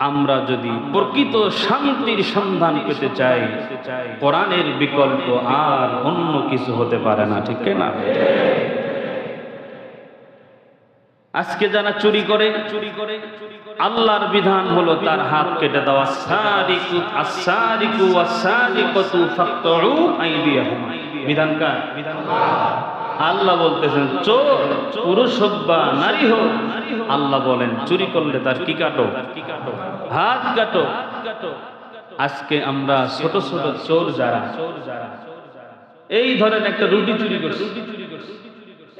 আমরা যদি প্রকৃত শান্তির সন্ধান পেতে চাই, কোরআনের বিকল্প আর অন্য কিছু হতে পারে না, ঠিক না? আজকে যারা চুরি করে, আল্লাহর বিধান হলো তার হাত কেটে দেওয়া। বিধান কার? আল্লাহ বলতেছেন চোর পুরুষ হোক বা নারী হোক, আল্লাহ বলেন চুরি করলে তার কি কাটো? হাত কাটো। আজকে আমরা ছোট ছোট চোর যারা, এই ধরেন একটা রুটি চুরি করছি,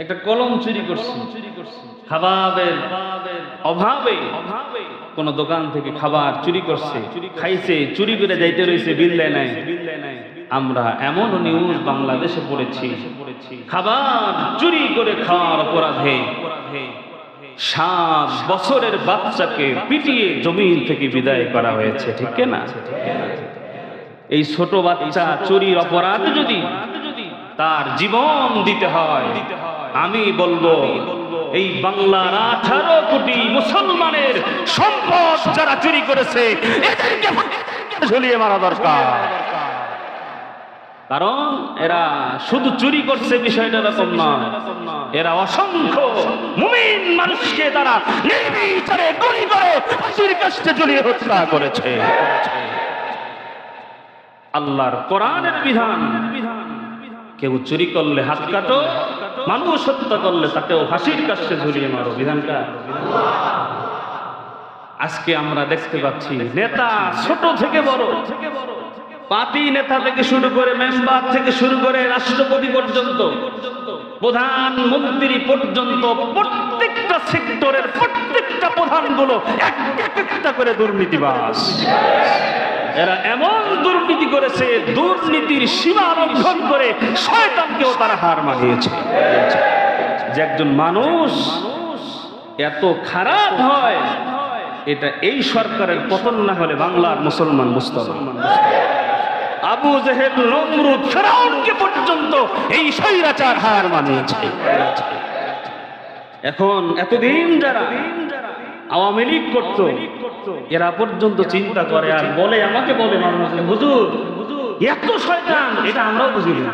একটা কলম চুরি করছি, খাবারের অভাবে কোন দোকান থেকে খাবার চুরি করছে, খাইছে, চুরি করে যাইতে রয়েছে, বিল দেয় নাই। আমরা এমন নিউজ বাংলাদেশে পড়েছি, খাবার চুরি করে খাওয়ার অপরাধে 7 বছরের বাচ্চাকে পিটিয়ে জমিন থেকে বিদায় করা হয়েছে, ঠিক না? এই ছোট বাচ্চা চুরির অপরাধে যদি তার জীবন দিতে হয়, আমি বলবো এই বাংলার 18 কোটি মুসলমানের সম্পদ যারা চুরি করেছে এদেরকে ঝুলিয়ে মারা দরকার। কারণ এরা শুধু চুরি করছে বিষয়টা এরকম নয়, এরা অসংখ্য মুমিন মানুষকে তারা নির্বিচারে গুলি করে ফাঁসির কাস্টে ঝুলিয়ে হত্যা করেছে। আল্লাহর কোরআনের বিধান, কেউ চুরি করলে হাত কাটো, মানুষ হত্যা করলে তাকেও ফাঁসির কাস্টে ঝুলিয়ে মারো। বিধানটা আজকে আমরা দেখতে পাচ্ছি, নেতা ছোট থেকে বড়, পার্টি নেতা থেকে শুরু করে মেম্বার থেকে শুরু করে রাষ্ট্রপতি পর্যন্ত, প্রধানমন্ত্রী পর্যন্ত, প্রত্যেকটা সেক্টরের প্রত্যেকটা প্রধানগুলো একটা করে দুর্নীতিবাজ। এরা এমন দুর্নীতি করেছে, দুর্নীতির সীমা লঙ্ঘন করে শয়তানকেও তারা হার মানিয়েছে। যে একজন মানুষ এত খারাপ হয়, এটা এই সরকারের পতন না হলে বাংলার মুসলমান মুসলমান আবু জেহেল, নমরুদ, ফিরআউনকে পর্যন্ত এই স্বৈরাচার হার মানিয়েছে। এখন এতদিন যারা আওয়ামী লীগ করত, এরা পর্যন্ত চিন্তা করে আর বলে, আমাকে বলে মাঝে মাঝে, হুজুর এত শয়তান, এটা আমরাও বুঝি না।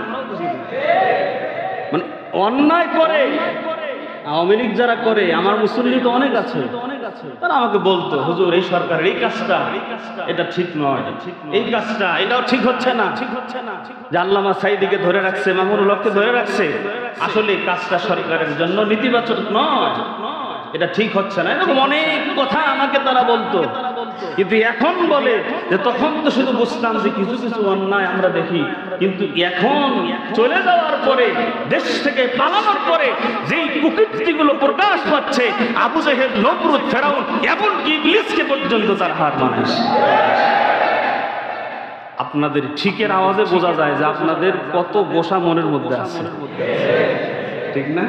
মানে অন্যায় করে আওয়ামী লীগ যারা করে, আমার মুসল্লি তো অনেক আছে, তারা আমাকে বলতো, হুজুর এই সরকারের এই কাজটা এটা ঠিক নয়, এই কাজটা এটাও ঠিক হচ্ছে না। যে আল্লামা সাঈদীকে ধরে রাখছে, মামুনুল হককে ধরে রাখছে, আসলে কাজটা সরকারের জন্য নেতিবাচক নয়, এটা ঠিক হচ্ছে না, এরকম অনেক কথা আমাকে তারা বলতো। কিন্তু এখন বলে যে তখন তো শুধু বুঝতাম যে কিছু কিছু অন্যায় আমরা দেখি, কিন্তু এখন চলে যাওয়ার পরে, দেশ থেকে পালানোর পরে যেই কুকীর্তিগুলো প্রকাশ পাচ্ছে, আবু জেহেল, নমরুদ, ফিরআউন, এমনকি ইবলিসকে পর্যন্ত তার হার মানিয়েছে। আপনাদের ঠিকের আওয়াজে বোঝা যায় যে আপনাদের কত গোসা মনের মধ্যে আছে, ঠিক না?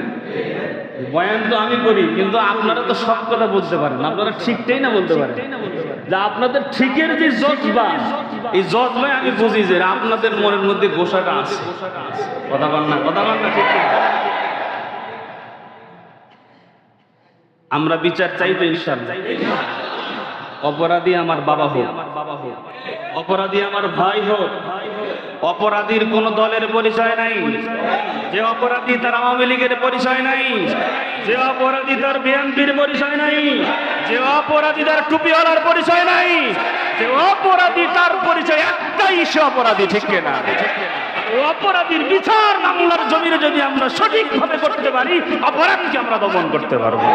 বয়ান তো আমি করি, কিন্তু আপনারা তো সব কথা বলতে পারেন, আপনারা ঠিকটাই না বলতে পারেন। যে আপনাদের ঠিকের যে জজবা, এই জজবায় আমি বুঝি যে আপনাদের মনের মধ্যে গোসাটা আছে। কথা বল না, কথা বল না, ঠিক না? আমরা বিচার চাইতে ইনশাআল্লাহ। অপরাধী আমার বাবা হোক, অপরাধী আমার ভাই হোক, অপরাধীর কোন দলের পরিচয় নাই। যে অপরাধী তার আওয়ামী লীগের পরিচয় নাই, যে অপরাধী তার বিএনপির পরিচয় নাই, যে অপরাধী তার টুপিওয়ালার পরিচয় নাই, যে অপরাধী তার পরিচয় একটাই, সে অপরাধী, ঠিক না? অপরাধীর বিচার বাংলার জমিনে যদি আমরা সঠিকভাবে করতে পারি, অপরাধকে আমরা দমন করতে পারবো।